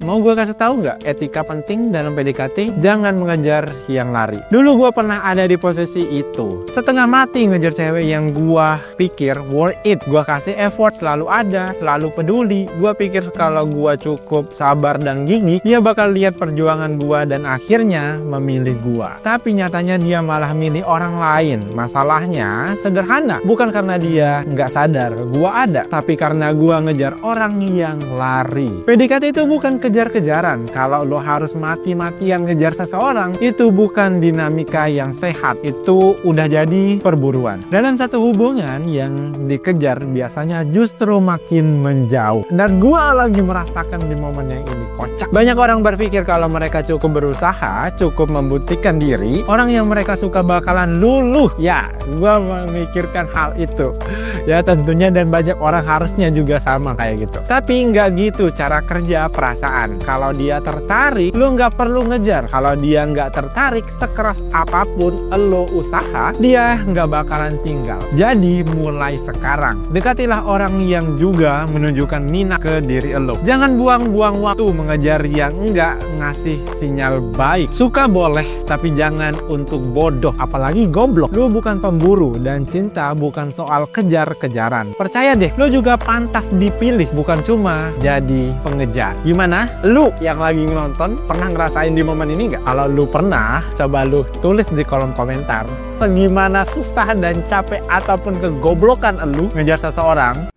Mau gue kasih tahu nggak etika penting dalam PDKT? Jangan mengejar yang lari. Dulu gue pernah ada di posisi itu. Setengah mati ngejar cewek yang gue pikir worth it. Gue kasih effort, selalu ada, selalu peduli. Gue pikir kalau gue cukup sabar dan gigih, dia bakal lihat perjuangan gue dan akhirnya memilih gue. Tapi nyatanya dia malah milih orang lain. Masalahnya sederhana, bukan karena dia nggak sadar gue ada, tapi karena gue ngejar orang yang lari. PDKT itu bukan kejar-kejaran. Kalau lo harus mati-matian ngejar seseorang, itu bukan dinamika yang sehat. Itu udah jadi perburuan. Dalam satu hubungan yang dikejar biasanya justru makin menjauh. Dan gue lagi merasakan di momen yang ini kocak. Banyak orang berpikir kalau mereka cukup berusaha, cukup membuktikan diri, orang yang mereka suka bakalan luluh. Ya, gue memikirkan hal itu. Ya tentunya, dan banyak orang harusnya juga sama kayak gitu. Tapi nggak gitu cara kerja perasaan. Kalau dia tertarik, lo nggak perlu ngejar. Kalau dia nggak tertarik, sekeras apapun lo usaha, dia nggak bakalan tinggal. Jadi mulai sekarang, dekatilah orang yang juga menunjukkan minat ke diri lo. Jangan buang-buang waktu mengejar yang nggak ngasih sinyal baik. Suka boleh, tapi jangan untuk bodoh, apalagi goblok. Lo bukan pemburu, dan cinta bukan soal kejar-kejaran. Percaya deh, lo juga pantas dipilih, bukan cuma jadi pengejar. Gimana? Lu yang lagi nonton pernah ngerasain di momen ini nggak? Kalau lu pernah, coba lu tulis di kolom komentar segimana susah dan capek ataupun kegoblokan lu ngejar seseorang.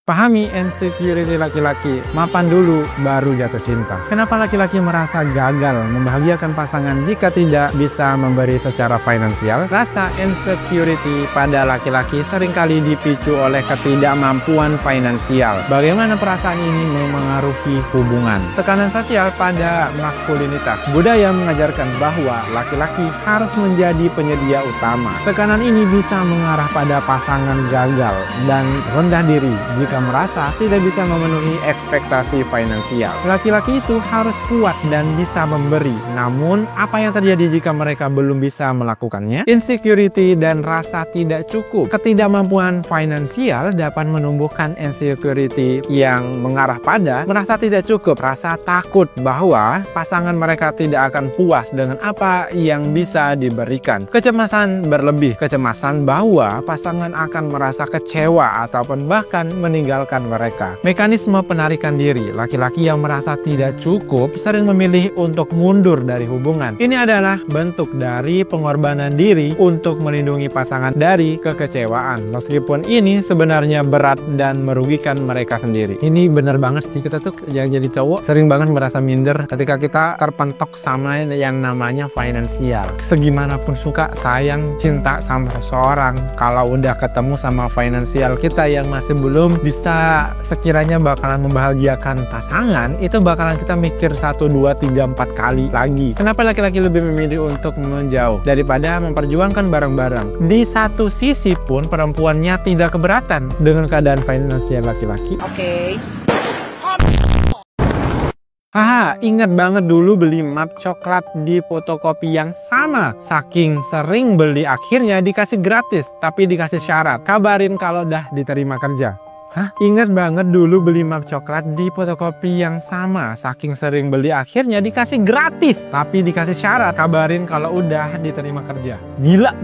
Pahami insecurity laki-laki, mapan dulu baru jatuh cinta. Kenapa laki-laki merasa gagal membahagiakan pasangan jika tidak bisa memberi secara finansial? Rasa insecurity pada laki-laki seringkali dipicu oleh ketidakmampuan finansial. Bagaimana perasaan ini memengaruhi hubungan? Tekanan sosial pada maskulinitas. Budaya mengajarkan bahwa laki-laki harus menjadi penyedia utama. Tekanan ini bisa mengarah pada pasangan gagal dan rendah diri jika merasa tidak bisa memenuhi ekspektasi finansial. Laki-laki itu harus kuat dan bisa memberi. Namun, apa yang terjadi jika mereka belum bisa melakukannya? Insecurity dan rasa tidak cukup. Ketidakmampuan finansial dapat menumbuhkan insecurity yang mengarah pada merasa tidak cukup, rasa takut bahwa pasangan mereka tidak akan puas dengan apa yang bisa diberikan. Kecemasan berlebih, kecemasan bahwa pasangan akan merasa kecewa ataupun bahkan meninggalkan mereka. Mekanisme penarikan diri. Laki-laki yang merasa tidak cukup sering memilih untuk mundur dari hubungan. Ini adalah bentuk dari pengorbanan diri untuk melindungi pasangan dari kekecewaan. Meskipun ini sebenarnya berat dan merugikan mereka sendiri. Ini benar banget sih, kita tuh yang jadi cowok sering banget merasa minder ketika kita terpentok sama yang namanya finansial. Segimanapun suka, sayang, cinta sama seseorang, kalau udah ketemu sama finansial kita yang masih belum bisa sekiranya bakalan membahagiakan pasangan, itu bakalan kita mikir 1, 2, 3, 4 kali lagi. Kenapa laki-laki lebih memilih untuk menjauh daripada memperjuangkan bareng-bareng? Di satu sisi pun perempuannya tidak keberatan dengan keadaan finansial laki-laki. Oke. Ingat banget dulu beli map coklat di fotokopi yang sama. Saking sering beli, akhirnya dikasih gratis, tapi dikasih syarat, kabarin kalau udah diterima kerja. Ingat banget dulu beli map coklat di fotokopi yang sama. Saking sering beli, akhirnya dikasih gratis, tapi dikasih syarat, kabarin kalau udah diterima kerja. Gila.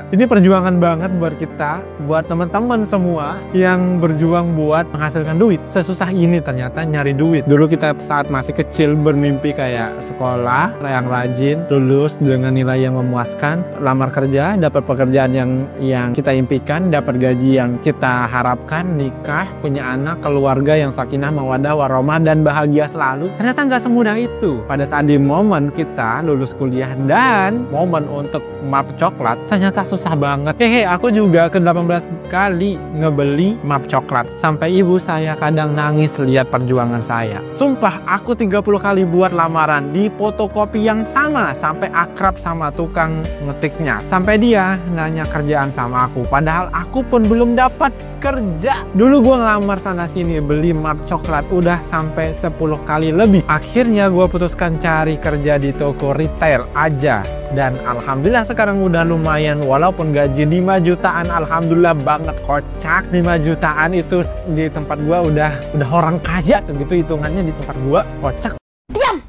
Ini perjuangan banget buat kita, buat teman-teman semua yang berjuang buat menghasilkan duit. Sesusah ini ternyata nyari duit. Dulu kita saat masih kecil bermimpi kayak sekolah yang rajin, lulus dengan nilai yang memuaskan, lamar kerja, dapat pekerjaan yang kita impikan, dapat gaji yang kita harapkan, nikah, punya anak, keluarga yang sakinah, mawaddah, warohmah, dan bahagia selalu. Ternyata nggak semudah itu. Pada saat di momen kita lulus kuliah dan momen untuk map coklat, ternyata susah banget. Aku juga ke-18 kali ngebeli map coklat. Sampai ibu saya kadang nangis lihat perjuangan saya. Sumpah, aku 30 kali buat lamaran di fotokopi yang sama, sampai akrab sama tukang ngetiknya. Sampai dia nanya kerjaan sama aku, padahal aku pun belum dapat kerja. Dulu gue ngelamar sana sini beli map coklat udah sampai 10 kali lebih. Akhirnya gue putuskan cari kerja di toko retail aja. Dan alhamdulillah sekarang udah lumayan, walaupun gaji 5 jutaan, alhamdulillah banget, kocak. 5 jutaan itu di tempat gue udah orang kaya gitu hitungannya di tempat gue, kocak. Diam.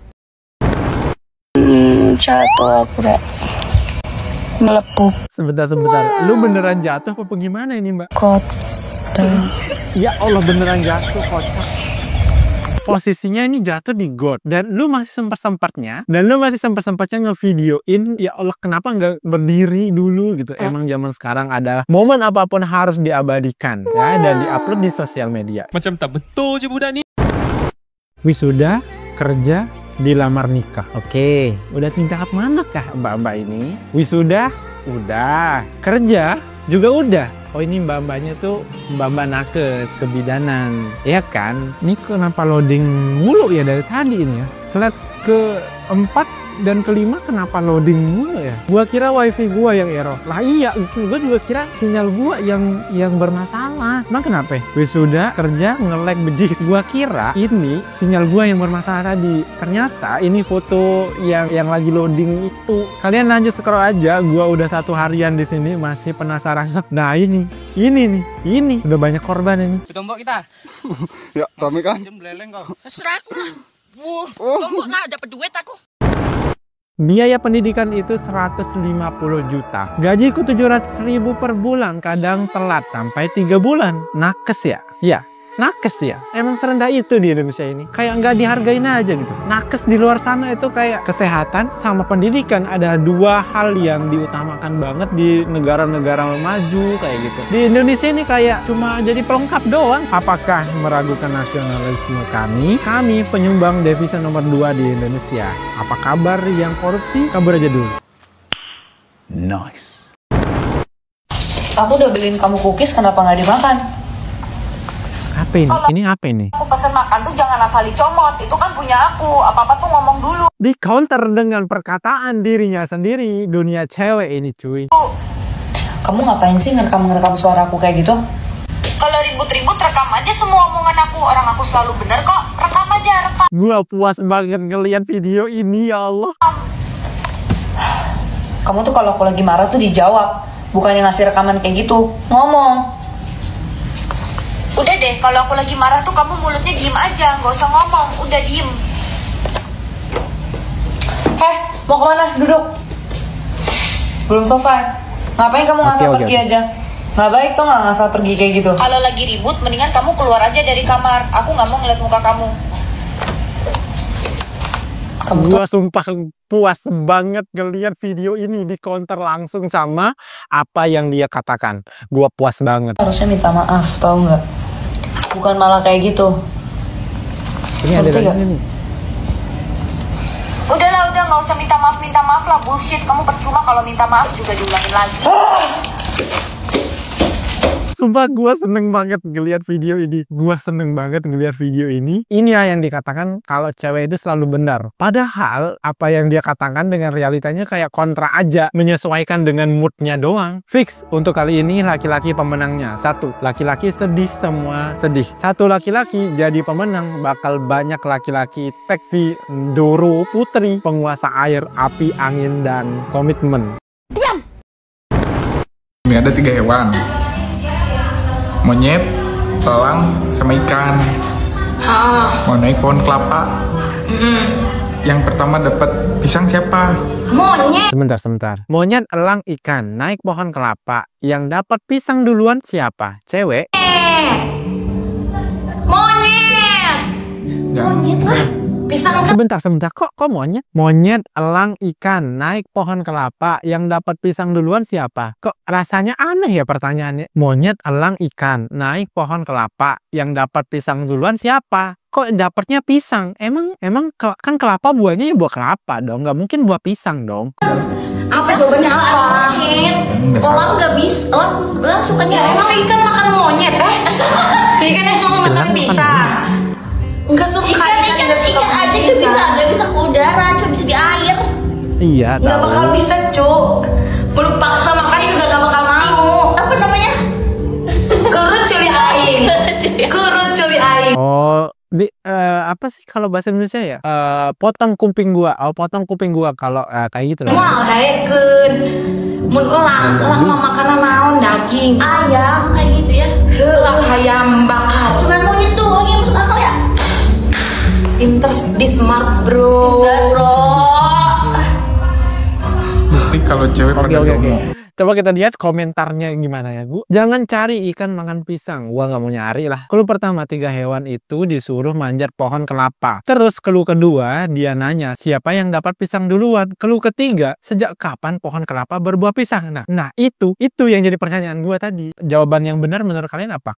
Jatuh aku deh. Melepuh. Sebentar. Lu beneran jatuh apa gimana ini, Mbak? Kotor. Ya Allah, beneran jatuh, kocak. Posisinya ini jatuh di got. Dan lu masih sempat-sempatnya ngevideoin. Ya Allah, kenapa nggak berdiri dulu gitu. Emang zaman sekarang ada momen apapun harus diabadikan ya, dan diupload di sosial media. Macam tak betul je budak ni. Wisuda, kerja, dilamar nikah. Oke, udah tingkat manakah mbak-mbak ini? Wisuda udah, kerja juga udah. Oh, ini mbak-mbaknya tuh mbak-mbak nakes, kebidanan, ya kan? Ini kenapa loading mulu ya dari tadi ini ya? Slide ke-4 dan ke-5 kenapa loading mulu ya? Gua kira wifi gua yang error. Lah iya, gua juga kira sinyal gua yang bermasalah. Emang kenapa? Wisuda, kerja, nge-lag bejih. Gua kira ini sinyal gua yang bermasalah tadi. Ternyata ini foto yang lagi loading itu. Kalian lanjut scroll aja. Gua udah 1 harian di sini masih penasaran. Nah ini nih. Udah banyak korban ini. Tombok kita. Ya, rame kan? Jam beleleng kau. Serah aku. Tombok lah, dapat duit aku. Biaya pendidikan itu 150 juta. Gajiku 700.000 per bulan, kadang telat sampai 3 bulan. Nakes ya? Ya, nakes ya. Emang serendah itu di Indonesia ini. Kayak nggak dihargain aja gitu. Nakes di luar sana itu kayak kesehatan sama pendidikan. Ada 2 hal yang diutamakan banget di negara-negara maju kayak gitu. Di Indonesia ini kayak cuma jadi pelengkap doang. Apakah meragukan nasionalisme kami? Kami penyumbang devisa nomor 2 di Indonesia. Apa kabar yang korupsi? Kabur aja dulu. Nice. Aku udah beliin kamu cookies, kenapa nggak dimakan? Apa ini? Ini apa ini? Aku pesen makan tuh jangan asal dicomot, itu kan punya aku. Apa-apa tuh ngomong dulu. Di counter dengan perkataan dirinya sendiri. Dunia cewek ini cuy. Kamu ngapain sih ngerekam suara aku kayak gitu? Kalau ribut-ribut rekam aja semua omongan aku. Orang aku selalu bener kok. Rekam aja, rekam. Gua puas banget ngeliat video ini, ya Allah. Kamu tuh kalau aku lagi marah tuh dijawab, bukannya ngasih rekaman kayak gitu. Ngomong. Udah deh, kalau aku lagi marah tuh kamu mulutnya diem aja, nggak usah ngomong, udah diem. Mau kemana? Duduk. Belum selesai. Ngapain kamu ngasal pergi aja? Nggak baik tuh nggak ngasal pergi kayak gitu. Kalau lagi ribut, mendingan kamu keluar aja dari kamar. Aku nggak mau ngeliat muka kamu. Gua sumpah puas banget ngeliat video ini di counter langsung sama apa yang dia katakan. Gua puas banget. Harusnya minta maaf, tau nggak? Bukan malah kayak gitu. Ini ada lagi nih. Udah nggak usah minta maaf lah, bullshit. Kamu percuma kalau minta maaf juga diulangin lagi. Sumpah gue seneng banget ngeliat video ini. Ini ya yang dikatakan kalau cewek itu selalu benar. Padahal apa yang dia katakan dengan realitanya kayak kontra aja. Menyesuaikan dengan moodnya doang. Fix untuk kali ini laki-laki pemenangnya. 1. Laki-laki sedih, semua sedih. 1 laki-laki jadi pemenang. Bakal banyak laki-laki seksi, Doro Putri, penguasa air, api, angin, dan komitmen. Diam! Ini ada 3 hewan. Monyet, elang, sama ikan. Mau naik pohon kelapa. Yang pertama dapat pisang siapa? Monyet. Sebentar. Monyet, elang, ikan naik pohon kelapa. Yang dapat pisang duluan siapa? Cewek? Monyet. Monyet lah. Pisang. Sebentar. Kok monyet? Monyet, elang, ikan naik pohon kelapa. Yang dapat pisang duluan siapa? Kok rasanya aneh ya pertanyaannya? Monyet, elang, ikan naik pohon kelapa. Yang dapat pisang duluan siapa? Kok dapatnya pisang? Emang kan kelapa buahnya ya buah kelapa dong. Nggak mungkin buah pisang dong. Apa jawabannya apa? Elang nggak bisa. Elang sukanya emang ikan makan monyet. Ikan yang mau makan pisang. Enggak suka ikan aja nggak bisa ke udara, cuma bisa di air. Iya, nggak bakal bisa, cu. Mau paksa makan juga nggak bakal mau. Apa namanya? Kerucut air. Kuruculi ai. Oh, apa sih kalau bahasa Indonesia ya? Potong kuping gua. Oh, potong kuping gua kalau kayak gitu lah. Wah, daekeun. Mun elang mah makanan naon daging, ayam kayak gitu ya. Elang ayam bakar. Cuman monyet doang yang masuk akal ya. Pinter, be smart, bro. Bukti kalau cewek pada ngomong. Coba kita lihat komentarnya gimana ya, Bu. Jangan cari ikan makan pisang. Gua nggak mau nyari lah. Clue pertama, 3 hewan itu disuruh manjat pohon kelapa. Terus clue kedua, dia nanya siapa yang dapat pisang duluan. Clue ketiga, sejak kapan pohon kelapa berbuah pisang? Nah itu yang jadi pertanyaan gua tadi. Jawaban yang benar menurut kalian apa?